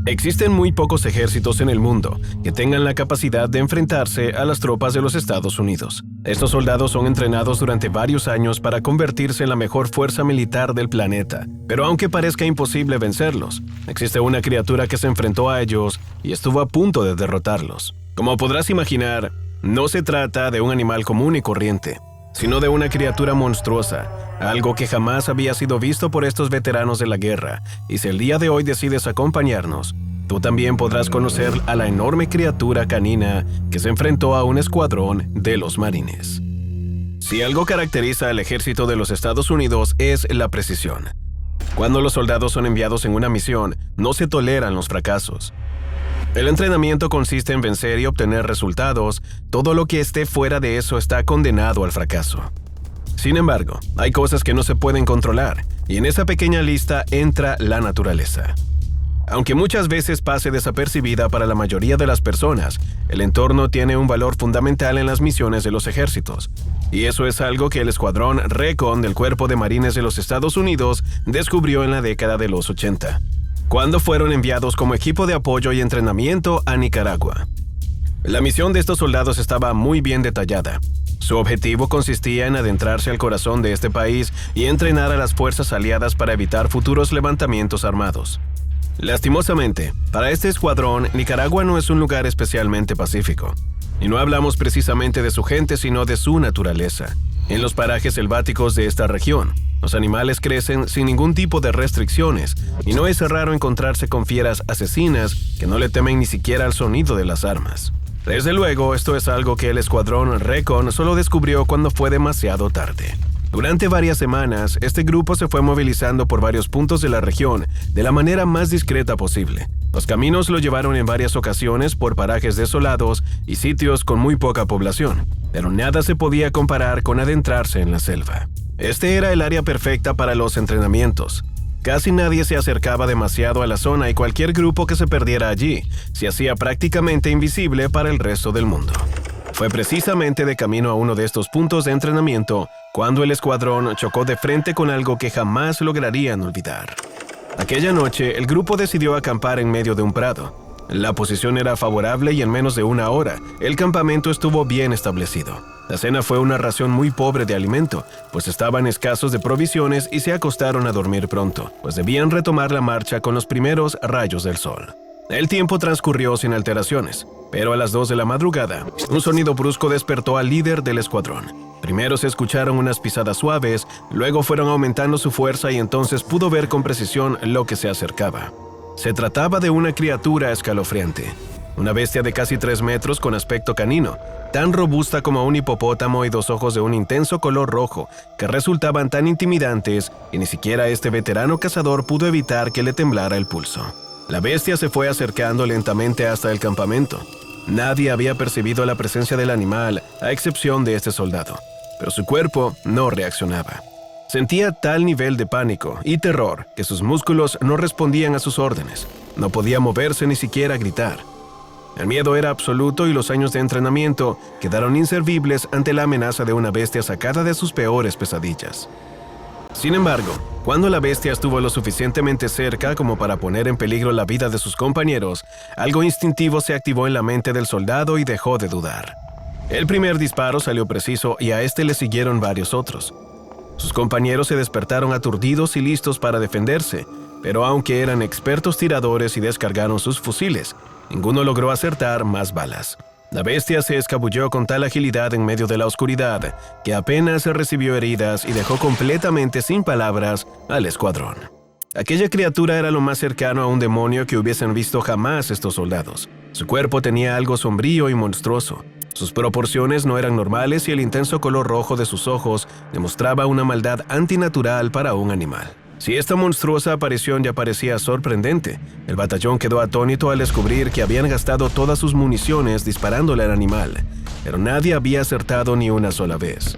Existen muy pocos ejércitos en el mundo que tengan la capacidad de enfrentarse a las tropas de los Estados Unidos. Estos soldados son entrenados durante varios años para convertirse en la mejor fuerza militar del planeta. Pero aunque parezca imposible vencerlos, existe una criatura que se enfrentó a ellos y estuvo a punto de derrotarlos. Como podrás imaginar, no se trata de un animal común y corriente, sino de una criatura monstruosa, algo que jamás había sido visto por estos veteranos de la guerra, y si el día de hoy decides acompañarnos, tú también podrás conocer a la enorme criatura canina que se enfrentó a un escuadrón de los marines. Si algo caracteriza al ejército de los Estados Unidos es la precisión. Cuando los soldados son enviados en una misión, no se toleran los fracasos. El entrenamiento consiste en vencer y obtener resultados. Todo lo que esté fuera de eso está condenado al fracaso. Sin embargo, hay cosas que no se pueden controlar, y en esa pequeña lista entra la naturaleza. Aunque muchas veces pase desapercibida para la mayoría de las personas, el entorno tiene un valor fundamental en las misiones de los ejércitos. Y eso es algo que el Escuadrón Recon del Cuerpo de Marines de los Estados Unidos descubrió en la década de los 80. Cuando fueron enviados como equipo de apoyo y entrenamiento a Nicaragua. La misión de estos soldados estaba muy bien detallada. Su objetivo consistía en adentrarse al corazón de este país y entrenar a las fuerzas aliadas para evitar futuros levantamientos armados. Lastimosamente, para este escuadrón, Nicaragua no es un lugar especialmente pacífico. Y no hablamos precisamente de su gente, sino de su naturaleza. En los parajes selváticos de esta región, los animales crecen sin ningún tipo de restricciones, y no es raro encontrarse con fieras asesinas que no le temen ni siquiera al sonido de las armas. Desde luego, esto es algo que el Escuadrón Recon solo descubrió cuando fue demasiado tarde. Durante varias semanas, este grupo se fue movilizando por varios puntos de la región de la manera más discreta posible. Los caminos lo llevaron en varias ocasiones por parajes desolados y sitios con muy poca población, pero nada se podía comparar con adentrarse en la selva. Este era el área perfecta para los entrenamientos. Casi nadie se acercaba demasiado a la zona y cualquier grupo que se perdiera allí se hacía prácticamente invisible para el resto del mundo. Fue precisamente de camino a uno de estos puntos de entrenamiento cuando el escuadrón chocó de frente con algo que jamás lograrían olvidar. Aquella noche, el grupo decidió acampar en medio de un prado. La posición era favorable y en menos de una hora, el campamento estuvo bien establecido. La cena fue una ración muy pobre de alimento, pues estaban escasos de provisiones y se acostaron a dormir pronto, pues debían retomar la marcha con los primeros rayos del sol. El tiempo transcurrió sin alteraciones, pero a las 2 de la madrugada, un sonido brusco despertó al líder del escuadrón. Primero se escucharon unas pisadas suaves, luego fueron aumentando su fuerza y entonces pudo ver con precisión lo que se acercaba. Se trataba de una criatura escalofriante, una bestia de casi 3 metros con aspecto canino, tan robusta como un hipopótamo y 2 ojos de un intenso color rojo que resultaban tan intimidantes que ni siquiera este veterano cazador pudo evitar que le temblara el pulso. La bestia se fue acercando lentamente hasta el campamento. Nadie había percibido la presencia del animal, a excepción de este soldado, pero su cuerpo no reaccionaba. Sentía tal nivel de pánico y terror que sus músculos no respondían a sus órdenes. No podía moverse ni siquiera gritar. El miedo era absoluto y los años de entrenamiento quedaron inservibles ante la amenaza de una bestia sacada de sus peores pesadillas. Sin embargo, cuando la bestia estuvo lo suficientemente cerca como para poner en peligro la vida de sus compañeros, algo instintivo se activó en la mente del soldado y dejó de dudar. El primer disparo salió preciso y a este le siguieron varios otros. Sus compañeros se despertaron aturdidos y listos para defenderse, pero aunque eran expertos tiradores y descargaron sus fusiles, ninguno logró acertar más balas. La bestia se escabulló con tal agilidad en medio de la oscuridad que apenas recibió heridas y dejó completamente sin palabras al escuadrón. Aquella criatura era lo más cercano a un demonio que hubiesen visto jamás estos soldados. Su cuerpo tenía algo sombrío y monstruoso. Sus proporciones no eran normales y el intenso color rojo de sus ojos demostraba una maldad antinatural para un animal. Si esta monstruosa aparición ya parecía sorprendente, el batallón quedó atónito al descubrir que habían gastado todas sus municiones disparándole al animal, pero nadie había acertado ni una sola vez.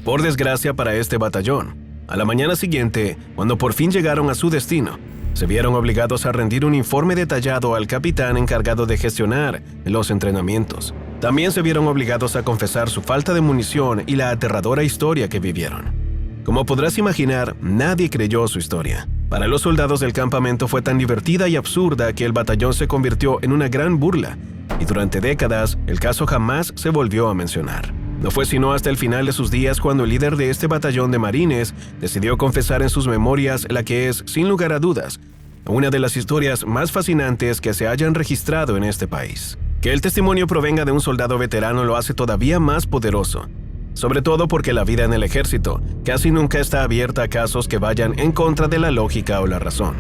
Por desgracia para este batallón, a la mañana siguiente, cuando por fin llegaron a su destino, se vieron obligados a rendir un informe detallado al capitán encargado de gestionar los entrenamientos. También se vieron obligados a confesar su falta de munición y la aterradora historia que vivieron. Como podrás imaginar, nadie creyó su historia. Para los soldados del campamento fue tan divertida y absurda que el batallón se convirtió en una gran burla, y durante décadas el caso jamás se volvió a mencionar. No fue sino hasta el final de sus días cuando el líder de este batallón de marines decidió confesar en sus memorias la que es, sin lugar a dudas, una de las historias más fascinantes que se hayan registrado en este país. Que el testimonio provenga de un soldado veterano lo hace todavía más poderoso, sobre todo porque la vida en el ejército casi nunca está abierta a casos que vayan en contra de la lógica o la razón.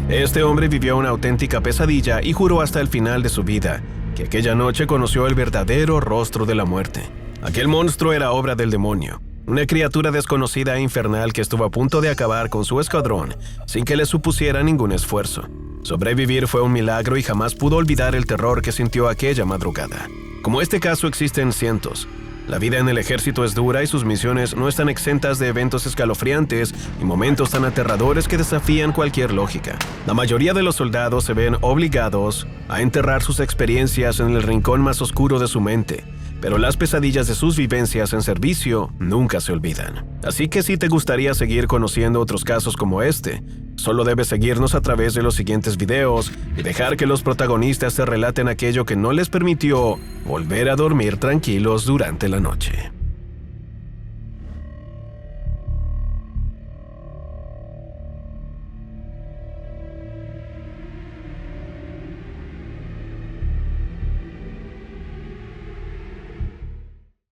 Este hombre vivió una auténtica pesadilla y juró hasta el final de su vida que aquella noche conoció el verdadero rostro de la muerte. Aquel monstruo era obra del demonio, una criatura desconocida e infernal que estuvo a punto de acabar con su escuadrón sin que le supusiera ningún esfuerzo. Sobrevivir fue un milagro y jamás pudo olvidar el terror que sintió aquella madrugada. Como este caso existen cientos. La vida en el ejército es dura y sus misiones no están exentas de eventos escalofriantes y momentos tan aterradores que desafían cualquier lógica. La mayoría de los soldados se ven obligados a enterrar sus experiencias en el rincón más oscuro de su mente, pero las pesadillas de sus vivencias en servicio nunca se olvidan. Así que si te gustaría seguir conociendo otros casos como este, solo debes seguirnos a través de los siguientes videos y dejar que los protagonistas te relaten aquello que no les permitió volver a dormir tranquilos durante la noche.